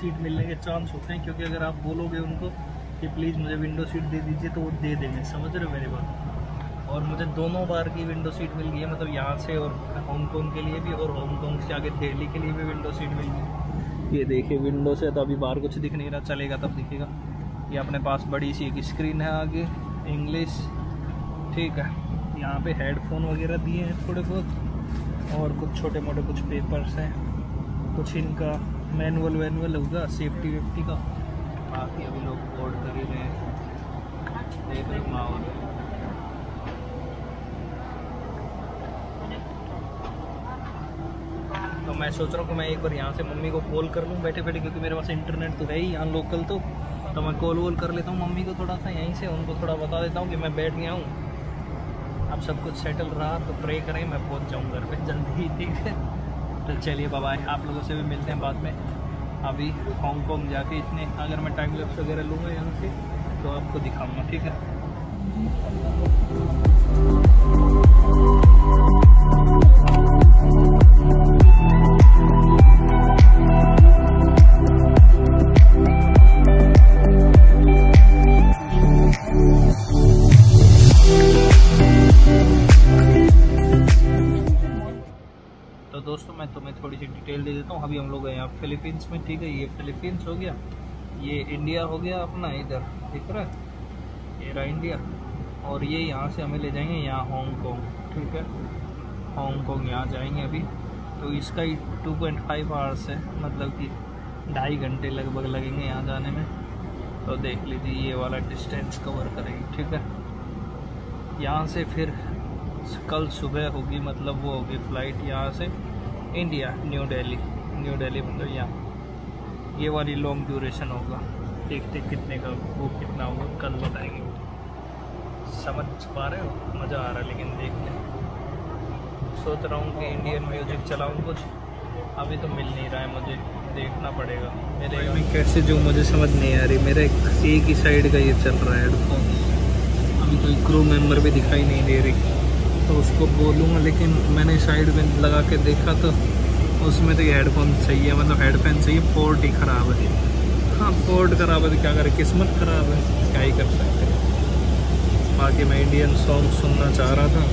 Seat मिलने के chance होते हैं, क्योंकि अगर आप बोलोगे उनको कि प्लीज़ मुझे विंडो सीट दे दीजिए तो वो दे देंगे, समझ रहे हो मेरी बात। और मुझे दोनों बार की विंडो सीट मिल गई है, मतलब यहाँ से और हांगकॉन्ग के लिए भी और हांगकॉन्ग से आगे दिल्ली के लिए भी विंडो सीट मिल गई। ये देखिए विंडो से तो अभी बाहर कुछ दिख नहीं रहा, चलेगा तब दिखेगा। ये अपने पास बड़ी सी एक स्क्रीन है आगे, इंग्लिश, ठीक है। यहाँ पे हेडफोन वगैरह दिए हैं थोड़े बहुत, और कुछ छोटे मोटे कुछ पेपर्स हैं, कुछ इनका मैनुअल वैनुअल होगा सेफ्टी वेफ्टी का। बाकी अभी लोग बोर्ड कर ही रहे हैं, देख रहे माहौल। तो मैं सोच रहा हूँ कि मैं एक बार यहाँ से मम्मी को कॉल कर लूँ बैठे बैठे, क्योंकि मेरे पास इंटरनेट तो है ही यहाँ लोकल, तो मैं कॉल वॉल कर लेता हूँ मम्मी को थोड़ा सा यहीं से, उनको थोड़ा बता देता हूँ कि मैं बैठ गया हूँ। अब सब कुछ सेटल रहा तो प्रे करें मैं पहुँच जाऊँ घर पे जल्दी ही, ठीक है। तो चलिए बाय, आप लोगों से भी मिलते हैं बाद में। अभी हांगकॉन्ग जाके इतने अगर मैं टाइम लैप्स वगैरह लूँगा यहाँ से तो आपको दिखाऊँगा, ठीक है। तो दोस्तों मैं तुम्हें थोड़ी सी डिटेल दे देता हूँ। अभी हम लोग हैं यहाँ फिलीपींस में, ठीक है। ये फिलीपींस हो गया, ये इंडिया हो गया अपना, इधर दिख रहा है ये रहा इंडिया, और ये यहाँ से हमें ले जाएंगे यहाँ हांगकॉन्ग, ठीक है। हांगकॉन्ग यहाँ जाएंगे अभी, तो इसका ही 2.5 आवर्स है, मतलब कि 2.5 घंटे लगभग लगेंगे यहाँ जाने में। तो देख लीजिए ये वाला डिस्टेंस कवर करेगी, ठीक है। यहाँ से फिर कल सुबह होगी, मतलब वो होगी फ़्लाइट यहाँ से इंडिया न्यू दिल्ली मतलब यहाँ। ये वाली लॉन्ग ड्यूरेशन होगा, देखते कितने का वो कितना होगा कल बताएंगे। समझ पा रहे हो, मज़ा आ रहा है लेकिन देखते हैं। सोच रहा हूँ कि इंडियन म्यूजिक चलाऊँ कुछ, अभी तो मिल नहीं रहा है मुझे, देखना पड़ेगा। मेरे में कैसे जो मुझे समझ नहीं आ रही, मेरे एक ही साइड का ये चल रहा है हेडफोन। अभी कोई क्रू मेंबर भी दिखाई नहीं दे रही, तो उसको बोलूँगा, लेकिन मैंने साइड में लगा के देखा तो उसमें तो ये हेडफोन सही है, मतलब हेडफोन सही है, पोर्ट ही ख़राब है। हाँ पोर्ट ख़राब है तो क्या करें, किस्मत ख़राब है, क्या ही कर सकते हैं। बाकी मैं इंडियन सॉन्ग सुनना चाह रहा था,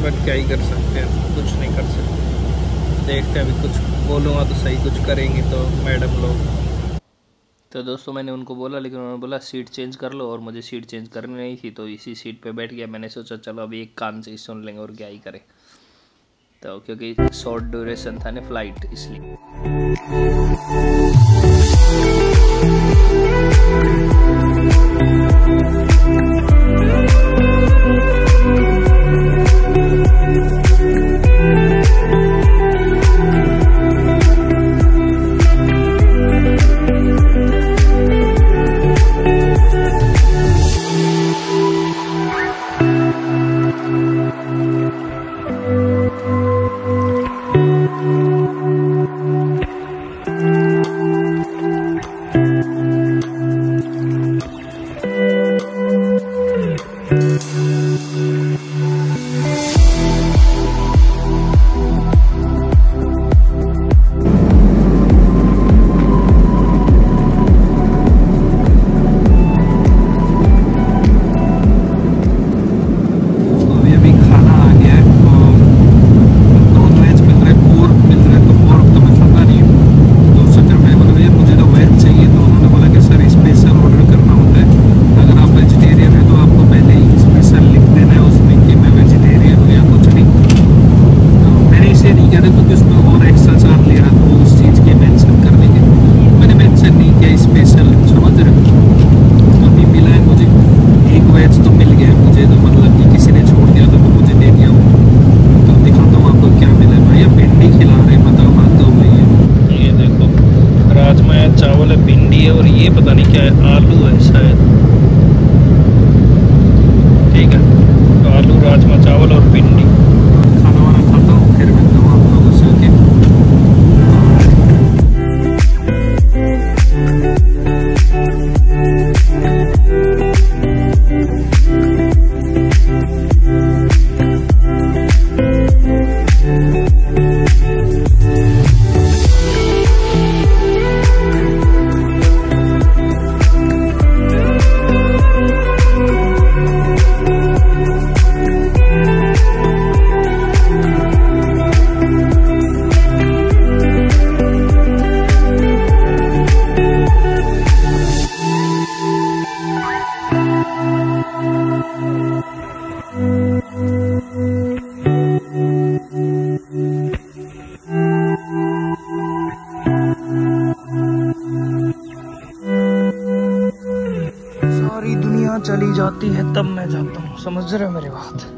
बट क्या ही कर सकते हैं, कुछ नहीं कर सकते। देखते हैं, अभी कुछ बोलूँगा तो सही, कुछ करेंगे तो मैडम लोग। तो दोस्तों मैंने उनको बोला, लेकिन उन्होंने बोला सीट चेंज कर लो, और मुझे सीट चेंज करनी नहीं थी, तो इसी सीट पे बैठ गया। मैंने सोचा चलो अभी एक कान से ही सुन लेंगे और क्या ही करें, तो क्योंकि शॉर्ट ड्यूरेशन था ना फ्लाइट, इसलिए। चली जाती है तब मैं जाता हूँ, समझ रहे हो मेरी बात।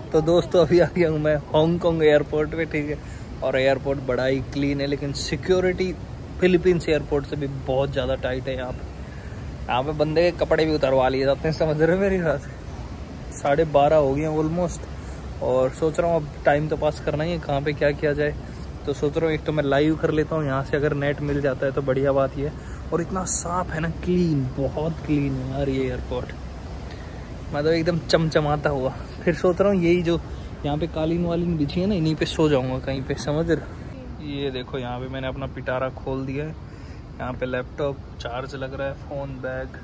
तो दोस्तों अभी आ गया हूँ मैं हांगकांग एयरपोर्ट पे, ठीक है। और एयरपोर्ट बड़ा ही क्लीन है, लेकिन सिक्योरिटी फिलीपींस एयरपोर्ट से भी बहुत ज़्यादा टाइट है। यहाँ पे बंदे के कपड़े भी उतरवा लिए जाते हैं, समझ रहे हो मेरी बात। 12:30 हो गए ऑलमोस्ट, और सोच रहा हूँ अब टाइम तो पास करना ही है, कहाँ पे क्या किया जाए। तो सोच रहा हूँ एक तो मैं लाइव कर लेता हूँ यहाँ से, अगर नेट मिल जाता है तो बढ़िया बात ये है। और इतना साफ़ है ना, क्लीन, बहुत क्लीन है यार ये एयरपोर्ट, मतलब एकदम चमचमाता हुआ। फिर सोच रहा हूँ यही जो यहाँ पे कालीन वालीन बिछी है ना, इन्हीं पे सो जाऊँगा कहीं पे, समझ रहे। ये देखो यहाँ पे मैंने अपना पिटारा खोल दिया है। यहाँ पे लैपटॉप चार्ज लग रहा है, फ़ोन, बैग,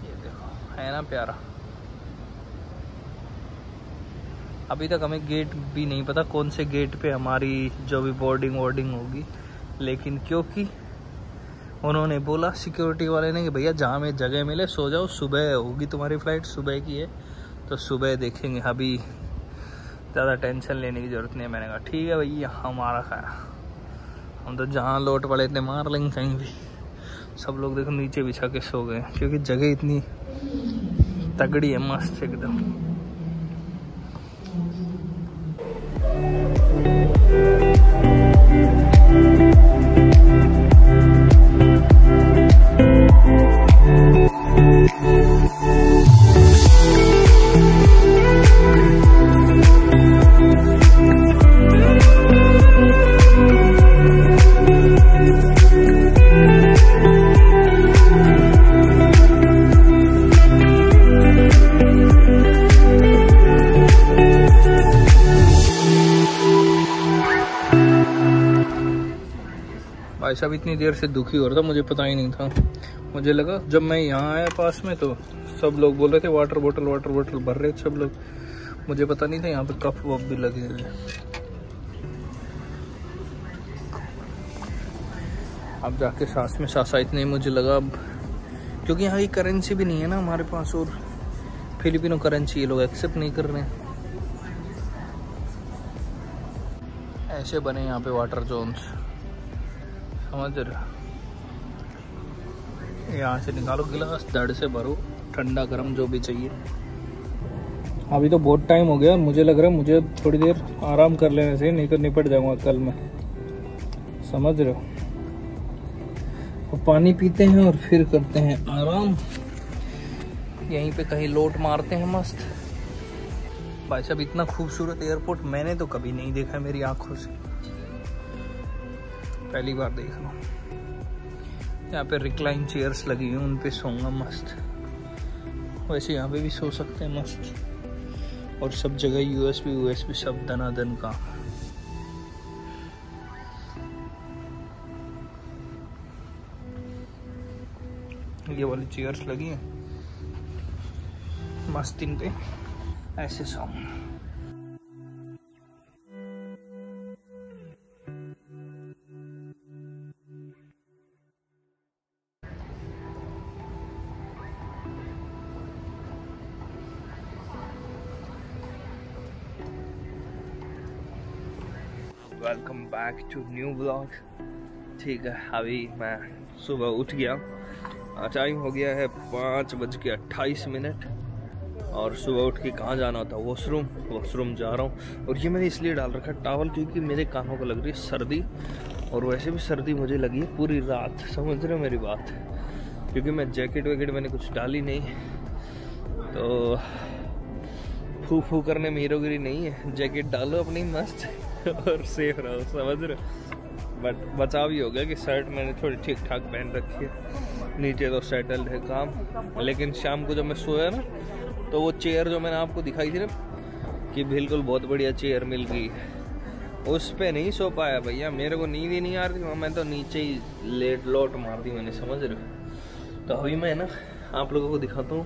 ये देखो है ना प्यारा। अभी तक हमें गेट भी नहीं पता कौन से गेट पे हमारी जो भी बोर्डिंग होगी, लेकिन क्योंकि उन्होंने बोला सिक्योरिटी वाले ने कि भैया जहाँ में जगह मिले सो जाओ, सुबह होगी तुम्हारी फ़्लाइट, सुबह की है तो सुबह देखेंगे, अभी ज़्यादा टेंशन लेने की ज़रूरत नहीं है। मैंने कहा ठीक है भैया, हमारा खाया, हम तो जहाँ लोट पड़े इतने मार लेंगे कहीं भी। सब लोग देखो नीचे बिछा के सो गए, क्योंकि जगह इतनी तगड़ी है, मस्त एकदम। भाई साहब इतनी देर से दुखी हो रहा था, मुझे पता ही नहीं था। मुझे लगा जब मैं यहाँ आया पास में तो सब लोग बोल रहे थे वाटर बोतल भर रहे थे सब लोग, मुझे पता नहीं था यहाँ पे कप वप भी लगे हुए। अब जाके सांस में सांस आई नहीं, मुझे लगा अब, क्योंकि यहाँ की करेंसी भी नहीं है ना हमारे पास, और फिलिपिनो करेंसी ये लोग एक्सेप्ट नहीं कर रहे हैं। ऐसे बने यहाँ पे वाटर जोन्स, समझ रहे। यहाँ से निकालो गिलास, धड़ से भरो, ठंडा गर्म जो भी चाहिए। अभी तो बहुत टाइम हो गया और मुझे लग रहा है मुझे थोड़ी देर आराम कर लेने से, नहीं तो निपट जाऊंगा कल मैं, समझ रहे हो। तो पानी पीते हैं और फिर करते हैं आराम, यहीं पे कहीं लोट मारते हैं मस्त। भाई साहब इतना खूबसूरत एयरपोर्ट मैंने तो कभी नहीं देखा मेरी आंखों से, पहली बार देख रहा हूँ। यहाँ पे रिक्लाइन चेयर्स लगी हुई, उन पे सोऊंगा मस्त। वैसे यहाँ पे भी सो सकते हैं मस्त, और सब जगह यूएसबी सब दनादन का। ये वाली चेयर्स लगी हैं मस्त, इन पे ऐसे सोऊंगा। Welcome back to new vlog. ठीक है, अभी मैं सुबह उठ गया, टाइम हो गया है 5:28, और सुबह उठ के कहाँ जाना होता है, वॉशरूम जा रहा हूँ। और ये मैंने इसलिए डाल रखा है टॉवल, क्योंकि मेरे कानों को लग रही है सर्दी, और वैसे भी सर्दी मुझे लगी है पूरी रात, समझ रहे हो मेरी बात। क्योंकि मैं जैकेट वैकेट मैंने कुछ डाली नहीं, तो फू करने में हीरोगिरी नहीं है। जैकेट डालो अपनी मस्त और सेफ रहो, समझ रहे हो। बट बचाव ही हो गया कि शर्ट मैंने थोड़ी ठीक ठाक पहन रखी है, नीचे तो सेटल्ड है काम। लेकिन शाम को जब मैं सोया ना, तो वो चेयर जो मैंने आपको दिखाई थी ना कि बिल्कुल बहुत बढ़िया चेयर मिल गई, उस पे नहीं सो पाया भैया, मेरे को नींद ही नहीं आ रही थी, मैं तो नीचे ही लोट मार दी मैंने, समझ रहे हो। तो अभी मैं ना आप लोगों को दिखाता हूँ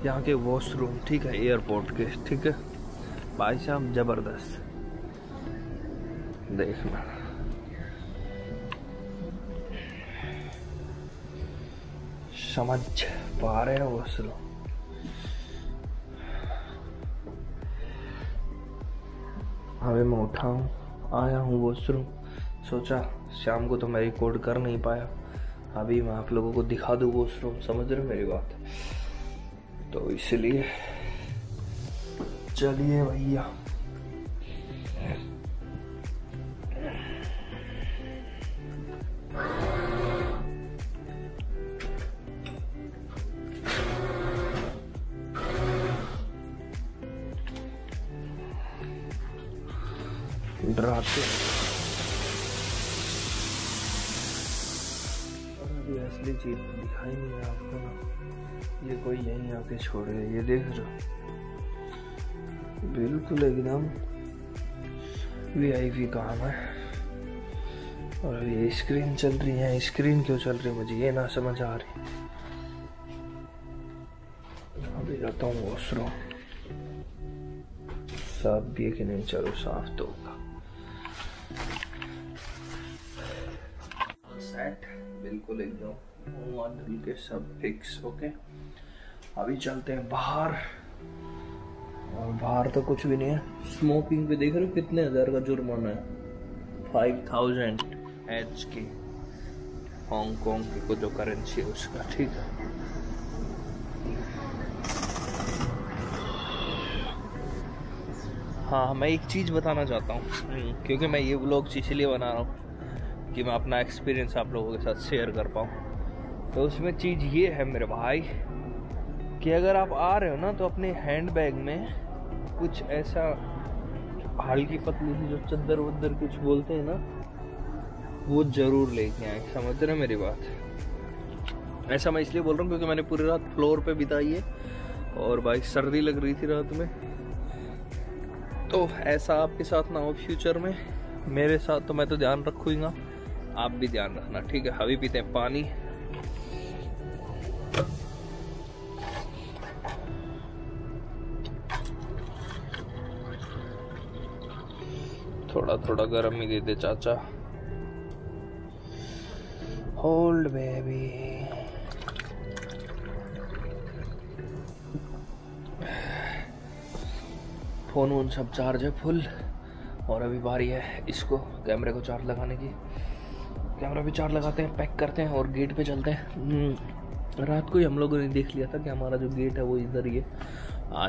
यहाँ के वॉशरूम, ठीक है, एयरपोर्ट के, ठीक है भाई साहब, जबरदस्त। देखना समझ पा रहे हैं वॉशरूम। अभी मैं उठा हूँ, आया हूँ वॉशरूम, सोचा शाम को तो मैं रिकॉर्ड कर नहीं पाया, अभी मैं आप लोगों को दिखा दूँ वॉशरूम, समझ रहे मेरी बात, तो इसलिए चलिए भैया। डराते और अभी असली चीज दिखाई नहीं है आपको ना, ये कोई यहीं आके छोड़ गया, ये देख रहे हो, बिल्कुल एकदम VIP काम है। और अभी ये स्क्रीन चल रही है, स्क्रीन क्यों चल रही है मुझे ये ना समझ आ रही। अभी जाता हूँ वॉशरूम, साफ भी है कि नहीं, चलो साफ तो होगा। सेट बिल्कुल एकदम के सब फिक्स, ओके। अभी चलते हैं बाहर, और बाहर तो कुछ भी नहीं है। स्मोकिंग पे देख रहे हो कितने हजार का जुर्माना है, 5000 HK, हांगकांग की को जो करेंसी है उसका, ठीक है। हाँ, मैं एक चीज़ बताना चाहता हूँ, क्योंकि मैं ये व्लॉग इसलिए बना रहा हूँ कि मैं अपना एक्सपीरियंस आप लोगों के साथ शेयर कर पाऊँ। तो उसमें चीज़ ये है मेरे भाई कि अगर आप आ रहे हो ना, तो अपने हैंड बैग में कुछ ऐसा हल्की पतली सी जो चद्दर वद्दर कुछ बोलते हैं ना, वो जरूर लेके आए, समझ रहे मेरी बात। ऐसा मैं इसलिए बोल रहा हूँ क्योंकि मैंने पूरी रात फ्लोर पे बिताई है और भाई सर्दी लग रही थी रात में। तो ऐसा आपके साथ ना हो फ्यूचर में, मेरे साथ तो मैं तो ध्यान रखूंगा, आप भी ध्यान रखना, ठीक है। अभी पीते हैं पानी। थोड़ा थोड़ा गर्म ही दे दे चाचा। Hold baby. फोन वोन सब चार्ज है फुल, और अभी बारी है इसको कैमरे को चार्ज लगाने की। कैमरा भी चार्ज लगाते हैं, पैक करते हैं और गेट पे चलते हैं। रात को ही हम लोगों ने देख लिया था कि हमारा जो गेट है वो इधर ही है।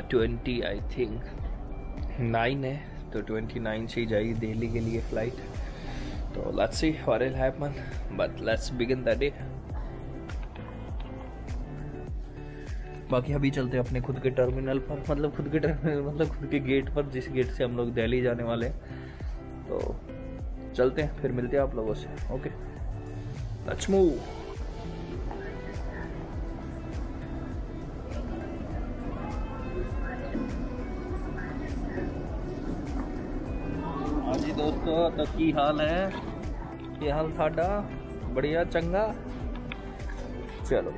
20 आई थिंक 9 है, तो 29 से ही जाएगी दिल्ली के लिए फ्लाइट। तो let's see what will happen, but let's begin the day. बाकी अभी चलते हैं अपने खुद के टर्मिनल पर, मतलब खुद के टर्मिनल मतलब खुद के गेट पर, जिस गेट से हम लोग दिल्ली जाने वाले हैं। तो चलते हैं, फिर मिलते हैं आप लोगों से। Okay, let's move. हाँ जी दोस्तों, तो की हाल है? की हाल साडा? बढ़िया चंगा। चलो